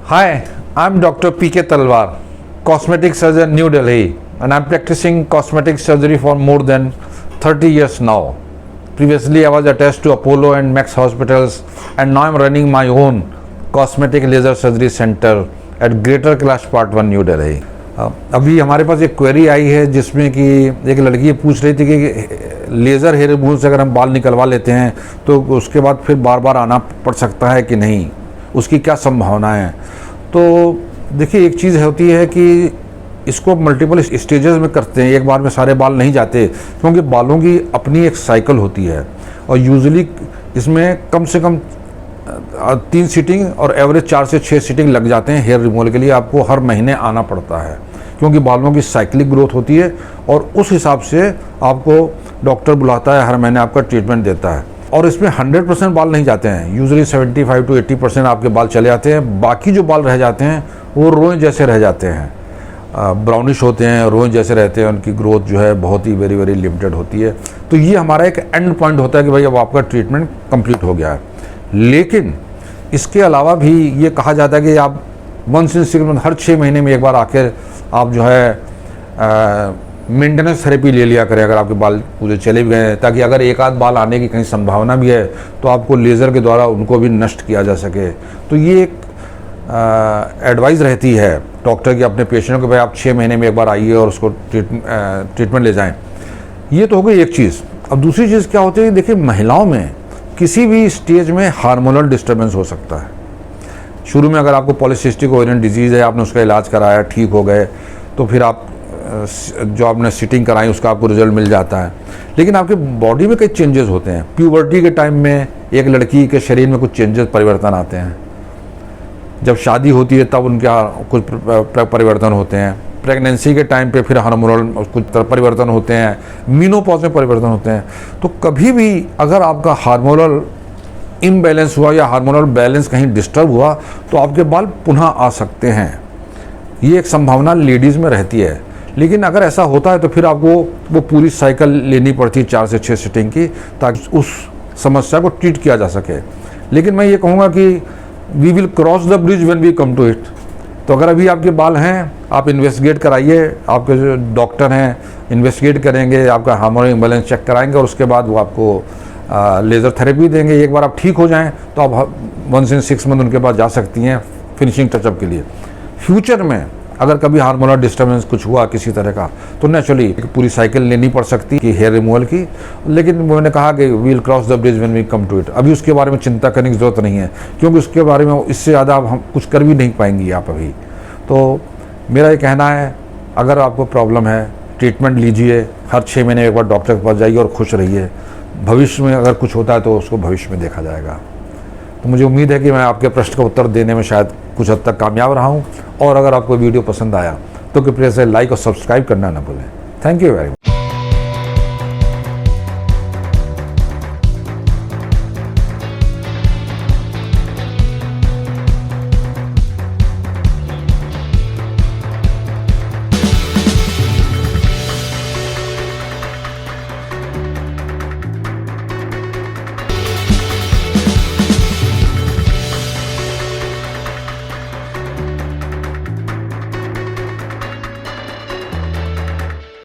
Hi, I'm Dr. PK Talwar, Cosmetic Surgeon, New Delhi, and I'm practicing cosmetic surgery for more than 30 years now. Previously, I was attached to Apollo and Max hospitals, and now I'm running my own cosmetic laser surgery center at Greater Clash Part 1, New Delhi. अभी हमारे पास एक query आई है जिसमें कि एक लड़की पूछ रही थी कि लेज़र हेयर रिमूवल से अगर हम बाल निकलवा लेते हैं तो उसके बाद फिर बार बार आना पड़ सकता है कि नहीं, उसकी क्या संभावना है। तो देखिए, एक चीज़ होती है कि इसको मल्टीपल स्टेजेस में करते हैं, एक बार में सारे बाल नहीं जाते, क्योंकि बालों की अपनी एक साइकिल होती है और यूजुअली इसमें कम से कम 3 सीटिंग और एवरेज 4 से 6 सीटिंग लग जाते हैं हेयर रिमूवल के लिए। आपको हर महीने आना पड़ता है क्योंकि बालों की साइक्लिक ग्रोथ होती है और उस हिसाब से आपको डॉक्टर बुलाता है, हर महीने आपका ट्रीटमेंट देता है। और इसमें 100% बाल नहीं जाते हैं, यूजुअली 75 to 80% आपके बाल चले जाते हैं। बाकी जो बाल रह जाते हैं वो रोए जैसे रह जाते हैं, ब्राउनिश होते हैं, रोए जैसे रहते हैं, उनकी ग्रोथ जो है बहुत ही वेरी लिमिटेड होती है। तो ये हमारा एक एंड पॉइंट होता है कि भाई अब आपका ट्रीटमेंट कंप्लीट हो गया है। लेकिन इसके अलावा भी ये कहा जाता है कि आप वंस इन 6 मंथ, हर 6 महीने में एक बार आकर आप जो है मेंटेनेंस थेरेपी ले लिया करें अगर आपके बाल पूरे चले भी गए हैं, ताकि अगर एक आध बाल आने की कहीं संभावना भी है तो आपको लेज़र के द्वारा उनको भी नष्ट किया जा सके। तो ये एक एडवाइस रहती है डॉक्टर की अपने पेशेंट को, भाई आप 6 महीने में एक बार आइए और उसको ट्रीटमेंट ले जाएं। ये तो हो गई एक चीज़। अब दूसरी चीज़ क्या होती है, देखिए महिलाओं में किसी भी स्टेज में हार्मोनल डिस्टर्बेंस हो सकता है। शुरू में अगर आपको पॉलीसिस्टिक ओवेरियन डिजीज़ है, आपने उसका इलाज कराया, ठीक हो गए, तो फिर आप जो आपने सिटिंग कराई उसका आपको रिजल्ट मिल जाता है। लेकिन आपके बॉडी में कई चेंजेस होते हैं। प्यूबर्टी के टाइम में एक लड़की के शरीर में कुछ चेंजेस परिवर्तन आते हैं, जब शादी होती है तब उनके कुछ परिवर्तन होते हैं, प्रेगनेंसी के टाइम पे फिर हार्मोनल कुछ परिवर्तन होते हैं, मीनोपॉज में परिवर्तन होते हैं। तो कभी भी अगर आपका हार्मोनल इम्बैलेंस हुआ या हार्मोनल बैलेंस कहीं डिस्टर्ब हुआ तो आपके बाल पुनः आ सकते हैं। ये एक संभावना लेडीज़ में रहती है। लेकिन अगर ऐसा होता है तो फिर आपको वो पूरी साइकिल लेनी पड़ती है 4 से 6 सीटिंग की, ताकि उस समस्या को ट्रीट किया जा सके। लेकिन मैं ये कहूँगा कि we will cross the bridge when we come to it. तो अगर अभी आपके बाल हैं, आप इन्वेस्टिगेट कराइए, आपके जो डॉक्टर हैं इन्वेस्टिगेट करेंगे, आपका हार्मोनल इम्बैलेंस चेक कराएंगे और उसके बाद वो आपको लेज़र थेरेपी देंगे। एक बार आप ठीक हो जाएं तो आप वंस इन 6 मंथ उनके पास जा सकती हैं फिनिशिंग टचअप के लिए। फ्यूचर में अगर कभी हार्मोनल डिस्टर्बेंस कुछ हुआ किसी तरह का तो नेचुरली पूरी साइकिल लेनी पड़ सकती है हेयर रिमूवल की। लेकिन मैंने कहा कि we will cross the bridge when we come to it. अभी उसके बारे में चिंता करने की ज़रूरत नहीं है, क्योंकि उसके बारे में इससे ज़्यादा हम कुछ कर भी नहीं पाएंगी आप अभी। तो मेरा ये कहना है, अगर आपको प्रॉब्लम है ट्रीटमेंट लीजिए, हर 6 महीने एक बार डॉक्टर के पास जाइए और खुश रहिए। भविष्य में अगर कुछ होता है तो उसको भविष्य में देखा जाएगा। तो मुझे उम्मीद है कि मैं आपके प्रश्न का उत्तर देने में शायद कुछ हद तक कामयाब रहा हूँ। और अगर आपको वीडियो पसंद आया तो कृपया से लाइक और सब्सक्राइब करना ना भूलें। Thank you very much.